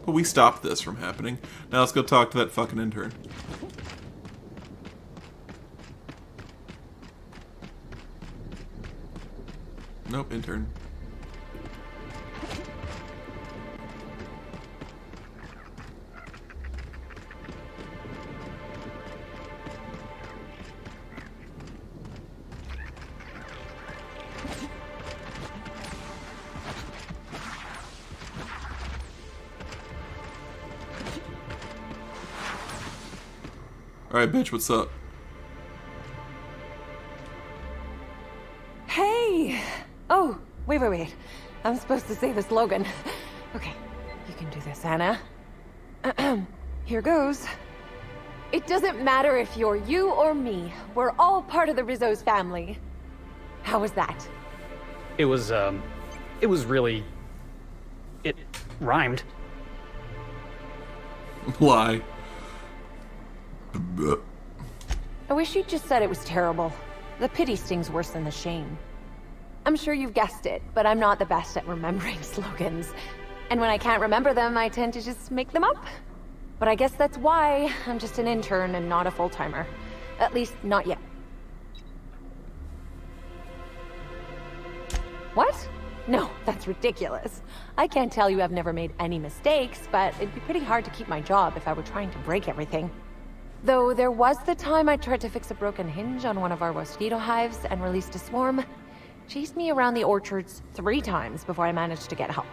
Well, we stopped this from happening. Now let's go talk to that fucking intern. Nope, intern. Alright, bitch, what's up? Hey! Oh, wait. I'm supposed to say the slogan. Okay, you can do this, Anna. Here goes. It doesn't matter if you're you or me. We're all part of the Rizzo's family. How was that? It was really... It rhymed. Lie. I wish you'd just said it was terrible. The pity stings worse than the shame. I'm sure you've guessed it, but I'm not the best at remembering slogans. And when I can't remember them, I tend to just make them up. But I guess that's why I'm just an intern and not a full-timer. At least, not yet. What? No, that's ridiculous. I can't tell you I've never made any mistakes, but it'd be pretty hard to keep my job if I were trying to break everything. Though there was the time I tried to fix a broken hinge on one of our mosquito hives and released a swarm. Chased me around the orchards 3 times before I managed to get help.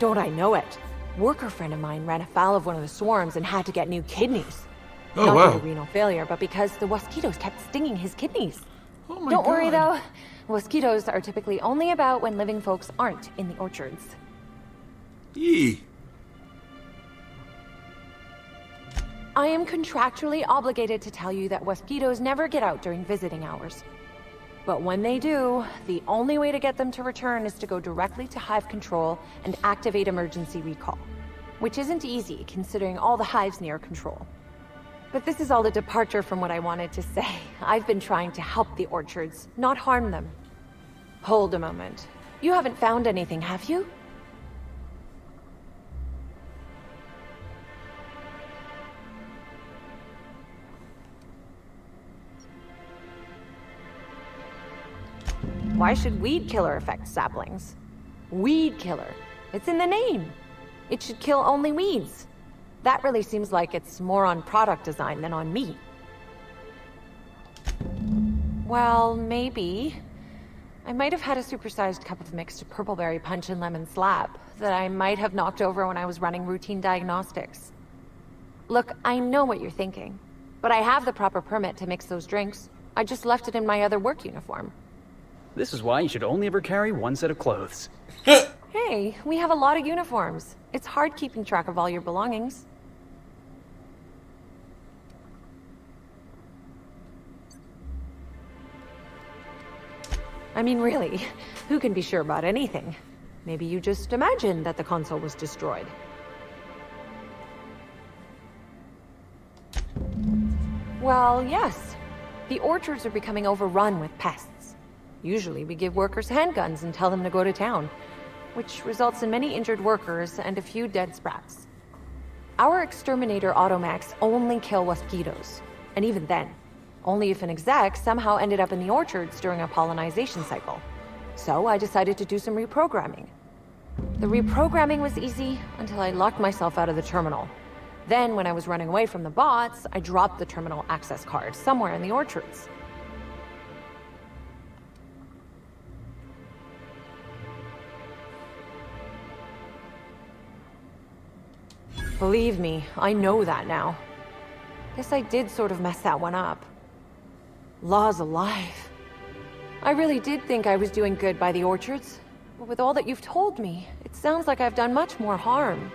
Don't I know it? Worker friend of mine ran afoul of one of the swarms and had to get new kidneys. Oh, Not wow. due to renal failure, but because the mosquitoes kept stinging his kidneys. Oh my Don't God. worry though, mosquitoes are typically only about when living folks aren't in the orchards. Yee. I am contractually obligated to tell you that mosquitoes never get out during visiting hours. But when they do, the only way to get them to return is to go directly to hive control and activate emergency recall. Which isn't easy, considering all the hives near control. But this is all a departure from what I wanted to say. I've been trying to help the orchards, not harm them. Hold a moment. You haven't found anything, have you? Why should weed killer affect saplings? Weed killer. It's in the name. It should kill only weeds. That really seems like it's more on product design than on me. Well, maybe. I might have had a supersized cup of mixed purpleberry punch and lemon slap that I might have knocked over when I was running routine diagnostics. Look, I know what you're thinking, but I have the proper permit to mix those drinks. I just left it in my other work uniform. This is why you should only ever carry one set of clothes. Hey, we have a lot of uniforms. It's hard keeping track of all your belongings. I mean, really, who can be sure about anything? Maybe you just imagined that the console was destroyed. Well, yes. The orchards are becoming overrun with pests. Usually we give workers handguns and tell them to go to town, which results in many injured workers and a few dead sprats. Our exterminator automax only kill mosquitoes, and even then, only if an exec somehow ended up in the orchards during a pollinization cycle. So I decided to do some reprogramming. The reprogramming was easy until I locked myself out of the terminal. Then, when I was running away from the bots, I dropped the terminal access card somewhere in the orchards. Believe me, I know that now. Guess I did sort of mess that one up. Law's alive. I really did think I was doing good by the orchards, but with all that you've told me, it sounds like I've done much more harm.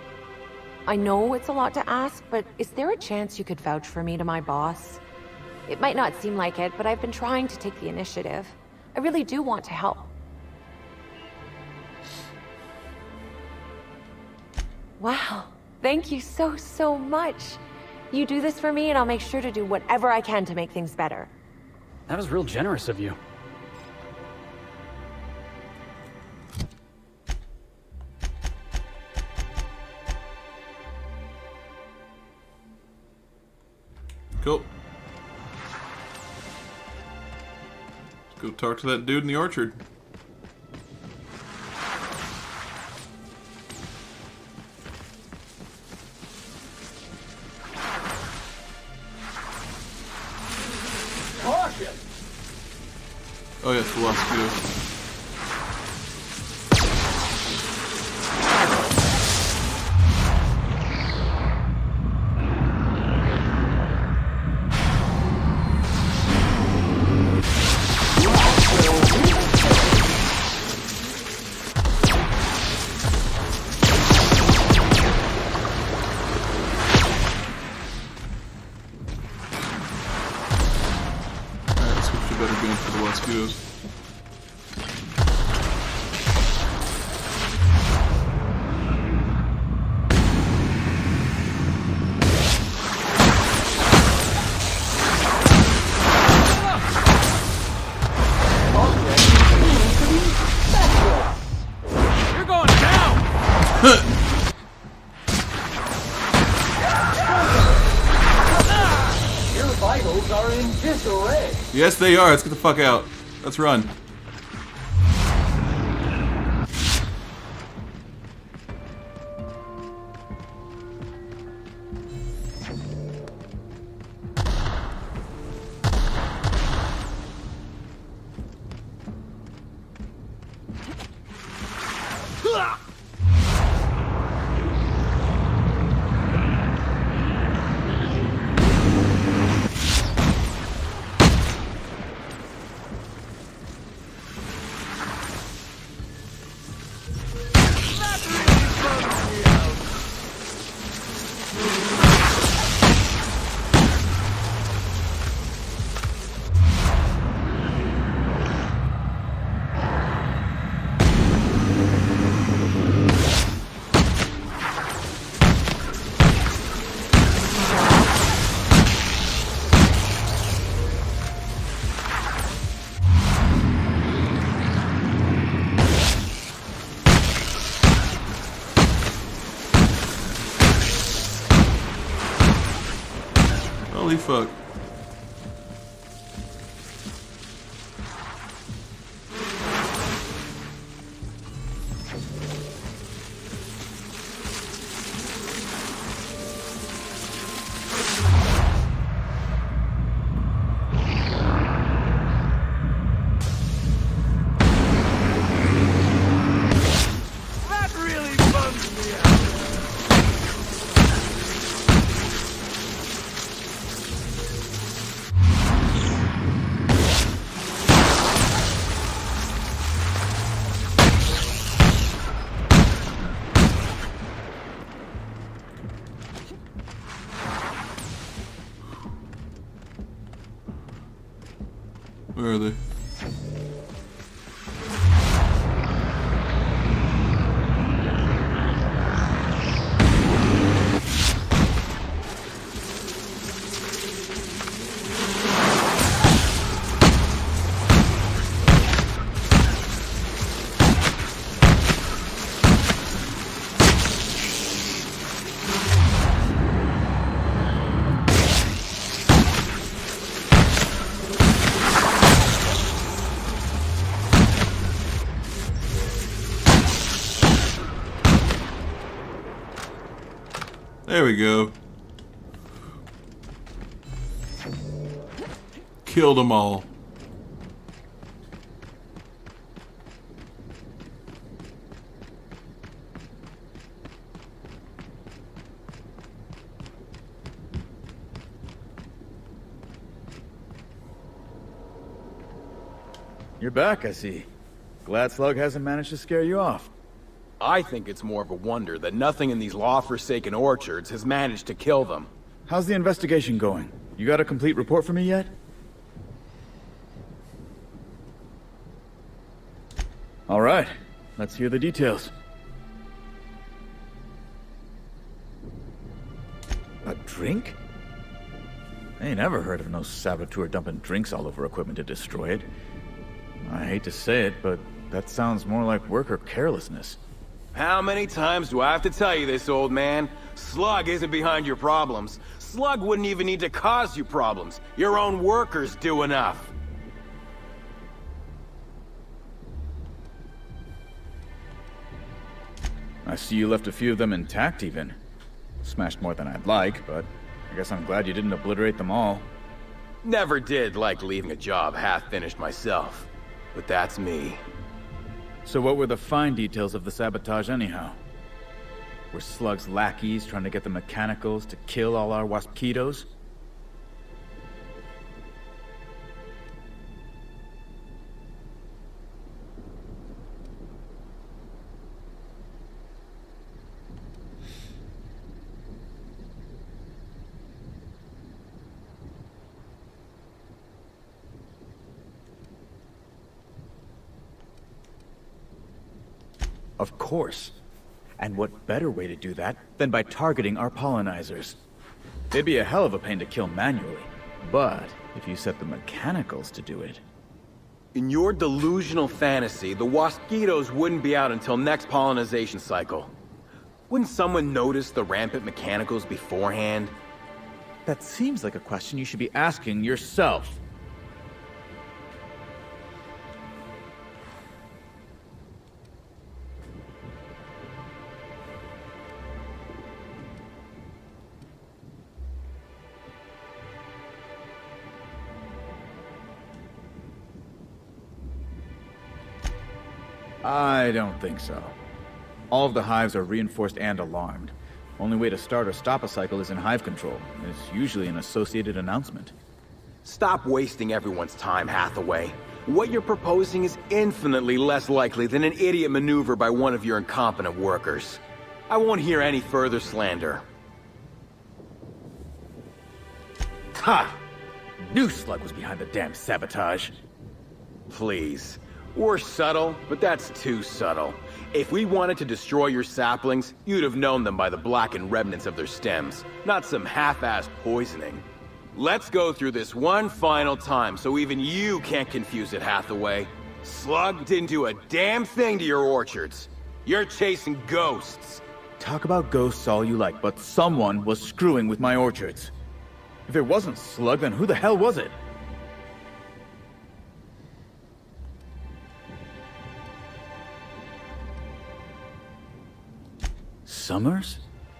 I know it's a lot to ask, but is there a chance you could vouch for me to my boss? It might not seem like it, but I've been trying to take the initiative. I really do want to help. Wow. Thank you so much. You do this for me and I'll make sure to do whatever I can to make things better. That was real generous of you. Cool. Let's go talk to that dude in the orchard. Oh yes, the Wasp. For the Wasp. You're going down! Your vitals are in disarray. Yes, they are. Let's get the fuck out. Let's run. Holy fuck. That really bums me out. Where are they? There we go. Killed them all. You're back, I see. Glad Slug hasn't managed to scare you off. I think it's more of a wonder that nothing in these law-forsaken orchards has managed to kill them. How's the investigation going? You got a complete report for me yet? All right, let's hear the details. A drink? I ain't never heard of no saboteur dumping drinks all over equipment to destroy it. I hate to say it, but that sounds more like worker carelessness. How many times do I have to tell you this, old man? Slug isn't behind your problems. Slug wouldn't even need to cause you problems. Your own workers do enough. I see you left a few of them intact even. Smashed more than I'd like, but I guess I'm glad you didn't obliterate them all. Never did like leaving a job half-finished myself. But that's me. So what were the fine details of the sabotage anyhow? Were Slug's lackeys trying to get the mechanicals to kill all our waspitos? Of course. And what better way to do that than by targeting our pollinizers? They'd be a hell of a pain to kill manually. But if you set the mechanicals to do it... In your delusional fantasy, the waspitos wouldn't be out until next pollinization cycle. Wouldn't someone notice the rampant mechanicals beforehand? That seems like a question you should be asking yourself. I don't think so. All of the hives are reinforced and alarmed. Only way to start or stop a cycle is in hive control. It's usually an associated announcement. Stop wasting everyone's time, Hathaway. What you're proposing is infinitely less likely than an idiot maneuver by one of your incompetent workers. I won't hear any further slander. Ha! Knew Slug was behind the damn sabotage. Please. We're subtle, but that's too subtle. If we wanted to destroy your saplings, you'd have known them by the blackened remnants of their stems, not some half-assed poisoning. Let's go through this one final time so even you can't confuse it, Hathaway. Slug didn't do a damn thing to your orchards. You're chasing ghosts. Talk about ghosts all you like, but someone was screwing with my orchards. If it wasn't Slug, then who the hell was it? Summers?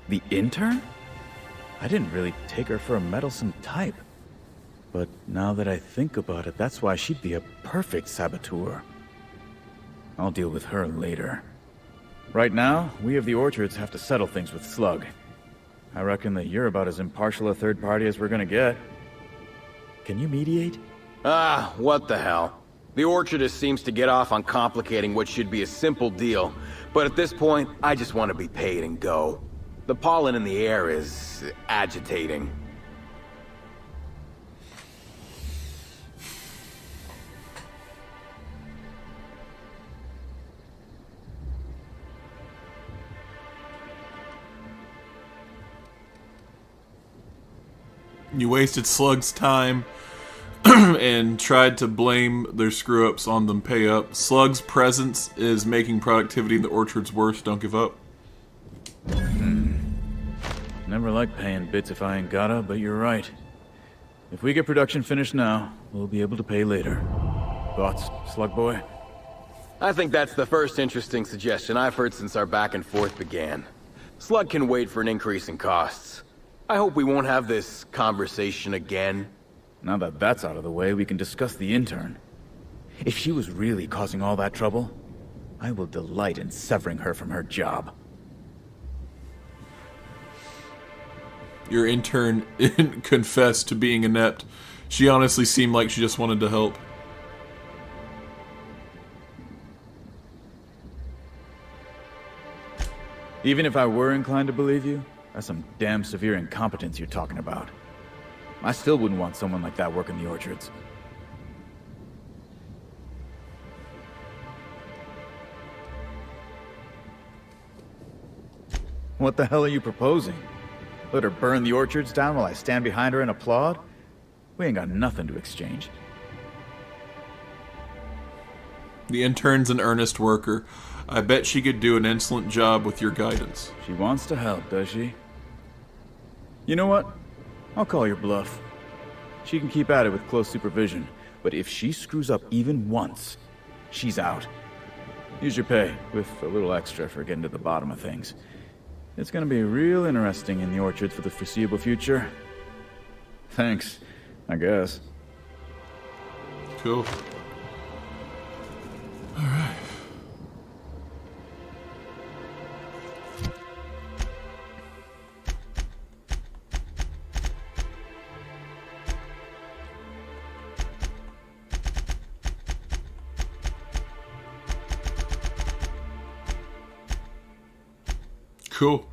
The intern? I didn't really take her for a meddlesome type. But now that I think about it, that's why she'd be a perfect saboteur. I'll deal with her later. Right now, we of the orchards have to settle things with Slug. I reckon that you're about as impartial a third party as we're gonna get. Can you mediate? Ah, what the hell. The orchardist seems to get off on complicating what should be a simple deal, but at this point, I just want to be paid and go. The pollen in the air is agitating. You wasted Slug's time and tried to blame their screw-ups on them pay up. Slug's presence is making productivity in the orchards worse. Don't give up. Never like paying bits if I ain't gotta, but you're right. If we get production finished now, we'll be able to pay later. Thoughts, Slug Boy? I think that's the first interesting suggestion I've heard since our back and forth began. Slug can wait for an increase in costs. I hope we won't have this conversation again. Now that that's out of the way, we can discuss the intern. If she was really causing all that trouble, I will delight in severing her from her job. Your intern confessed to being inept. She honestly seemed like she just wanted to help. Even if I were inclined to believe you, that's some damn severe incompetence you're talking about. I still wouldn't want someone like that working the orchards. What the hell are you proposing? Let her burn the orchards down while I stand behind her and applaud? We ain't got nothing to exchange. The intern's an earnest worker. I bet she could do an excellent job with your guidance. She wants to help, does she? You know what? I'll call your bluff. She can keep at it with close supervision, but if she screws up even once, she's out. Use your pay, with a little extra for getting to the bottom of things. It's gonna be real interesting in the orchards for the foreseeable future. Thanks, I guess. Cool. Alright. Cool.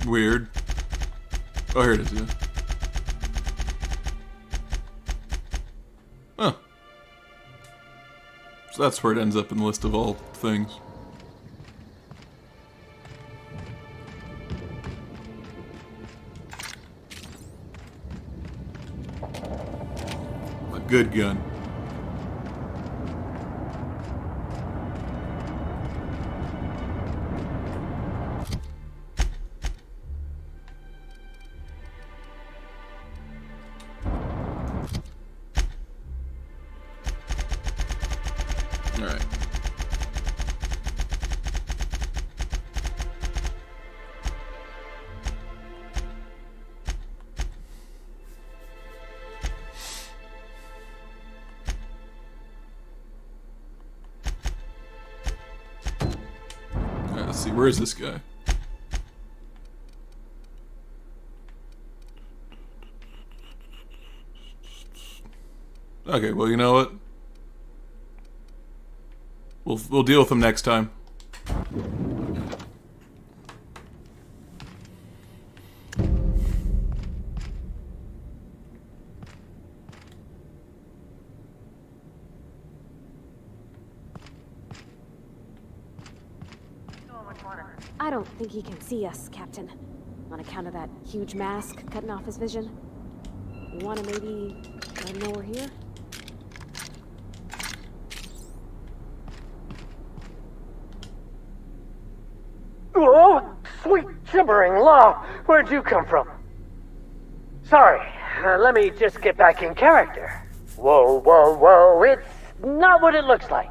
Weird. Oh, here it is, yeah. Huh. So that's where it ends up in the list of all things. A good gun. Alright. Alright, let's see, where is this guy? Okay, well, you know what? We'll deal with them next time. I don't think he can see us, Captain. On account of that huge mask cutting off his vision. You wanna maybe let him know we're here? Oh, sweet gibbering law! Where'd you come from? Sorry, let me just get back in character. Whoa, whoa, whoa, it's not what it looks like.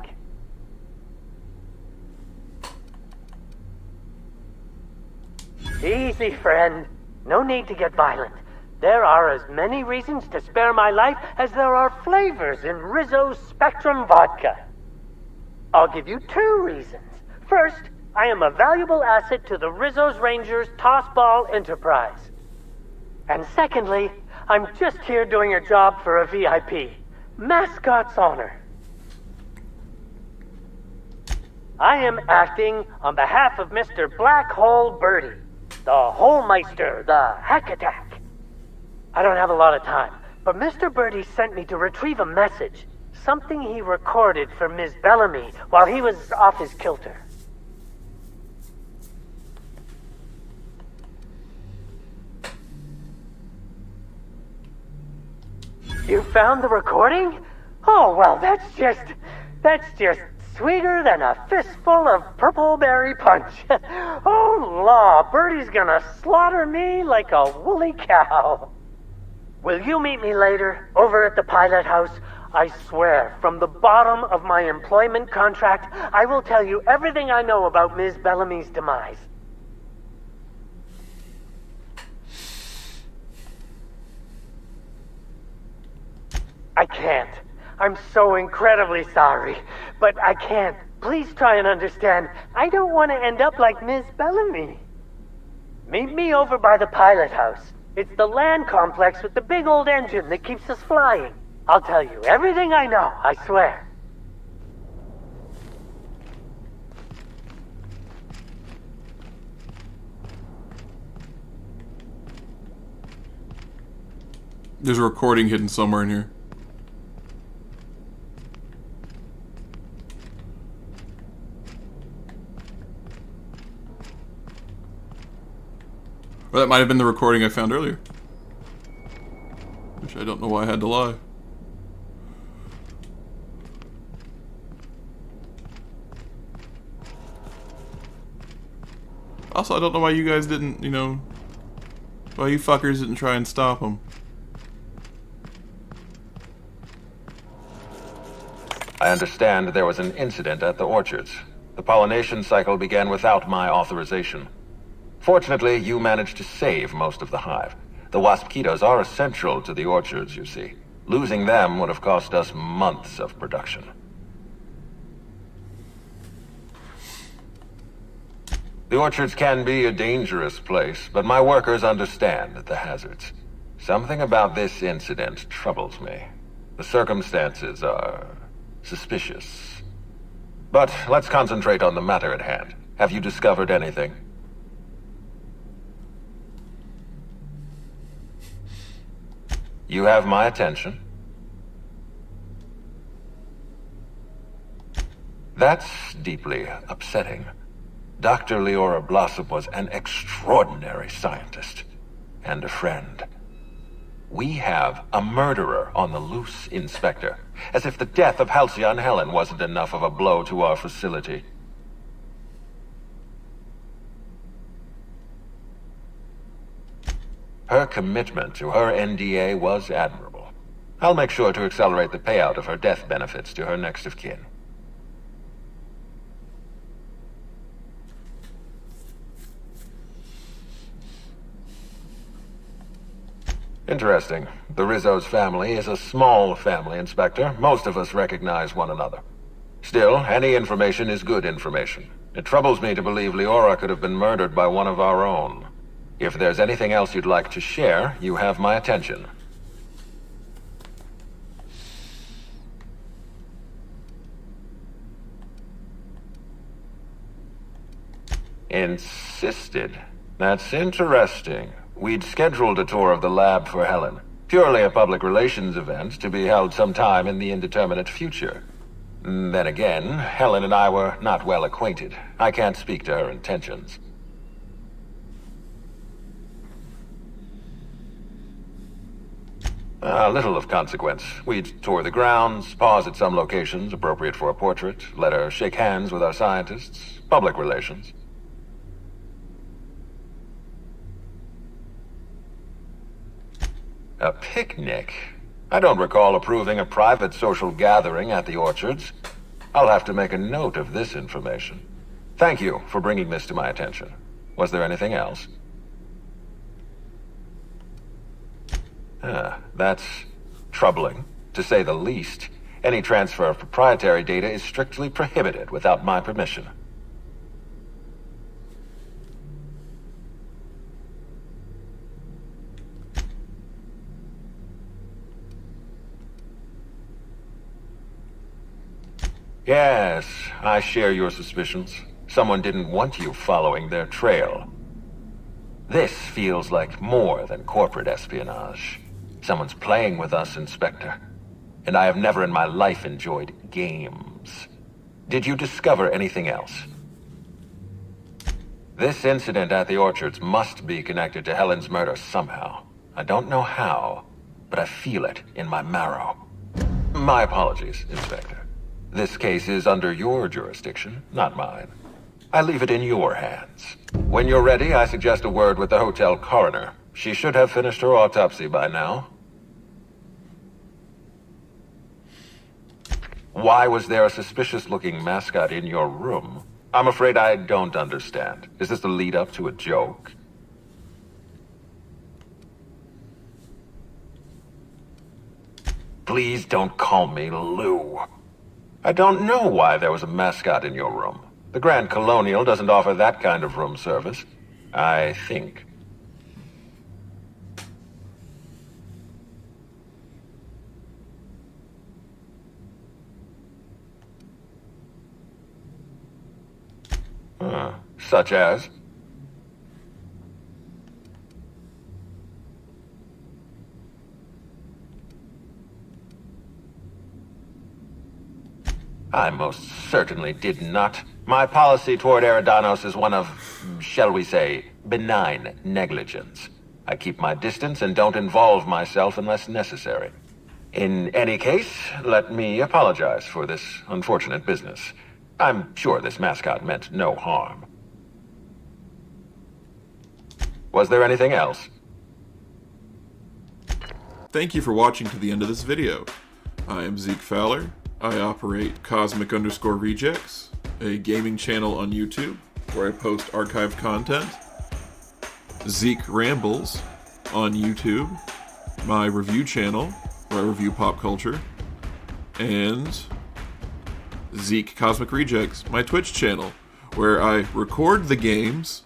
Easy, friend. No need to get violent. There are as many reasons to spare my life as there are flavors in Rizzo's Spectrum vodka. I'll give you 2 reasons. First, I am a valuable asset to the Rizzo's Rangers Tossball Enterprise. And secondly, I'm just here doing a job for a VIP. Mascot's honor. I am acting on behalf of Mr. Black Hole Birdie, the Holmeister, the Hack Attack. I don't have a lot of time, but Mr. Birdie sent me to retrieve a message. Something he recorded for Ms. Bellamy while he was off his kilter. You found the recording? Oh, well, that's just sweeter than a fistful of purple berry punch. Oh, law, Birdie's gonna slaughter me like a woolly cow. Will you meet me later, over at the pilot house? I swear, from the bottom of my employment contract, I will tell you everything I know about Ms. Bellamy's demise. I can't. I'm so incredibly sorry, but I can't. Please try and understand. I don't want to end up like Ms. Bellamy. Meet me over by the pilot house. It's the land complex with the big old engine that keeps us flying. I'll tell you everything I know, I swear. There's a recording hidden somewhere in here. Or that might have been the recording I found earlier. Which I don't know why I had to lie. Also, I don't know why you guys didn't, why you fuckers didn't try and stop them. I understand there was an incident at the orchards. The pollination cycle began without my authorization. Fortunately, you managed to save most of the hive. The waspitos are essential to the orchards, you see. Losing them would have cost us months of production. The orchards can be a dangerous place, but my workers understand the hazards. Something about this incident troubles me. The circumstances are suspicious. But let's concentrate on the matter at hand. Have you discovered anything? You have my attention. That's deeply upsetting. Dr. Leora Blossom was an extraordinary scientist and a friend. We have a murderer on the loose, Inspector. As if the death of Halcyon Helen wasn't enough of a blow to our facility. Her commitment to her NDA was admirable. I'll make sure to accelerate the payout of her death benefits to her next of kin. Interesting. The Rizzo's family is a small family, Inspector. Most of us recognize one another. Still, any information is good information. It troubles me to believe Leora could have been murdered by one of our own. If there's anything else you'd like to share, you have my attention. Insisted. That's interesting. We'd scheduled a tour of the lab for Helen. Purely a public relations event to be held sometime in the indeterminate future. Then again, Helen and I were not well acquainted. I can't speak to her intentions. Little of consequence. We'd tour the grounds, pause at some locations appropriate for a portrait, let her shake hands with our scientists. Public relations. A picnic? I don't recall approving a private social gathering at the orchards. I'll have to make a note of this information. Thank you for bringing this to my attention. Was there anything else? That's troubling, to say the least. Any transfer of proprietary data is strictly prohibited without my permission. Yes, I share your suspicions. Someone didn't want you following their trail. This feels like more than corporate espionage. Someone's playing with us, Inspector. And I have never in my life enjoyed games. Did you discover anything else? This incident at the orchards must be connected to Helen's murder somehow. I don't know how, but I feel it in my marrow. My apologies, Inspector. This case is under your jurisdiction, not mine. I leave it in your hands. When you're ready, I suggest a word with the hotel coroner. She should have finished her autopsy by now. Why was there a suspicious-looking mascot in your room? I'm afraid I don't understand. Is this the lead-up to a joke? Please don't call me Lou. I don't know why there was a mascot in your room. The Grand Colonial doesn't offer that kind of room service, I think. Such as? I most certainly did not. My policy toward Eridanos is one of, shall we say, benign negligence. I keep my distance and don't involve myself unless necessary. In any case, let me apologize for this unfortunate business. I'm sure this mascot meant no harm. Was there anything else? Thank you for watching to the end of this video. I am Zeke Fowler. I operate Cosmic_Rejects, a gaming channel on YouTube where I post archived content. Zeke Rambles on YouTube, my review channel where I review pop culture. And Zeke Cosmic Rejects, my Twitch channel, where I record the games,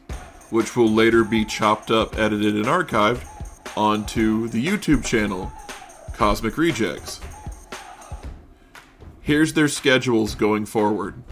which will later be chopped up, edited, and archived onto the YouTube channel, Cosmic Rejects. Here's their schedules going forward.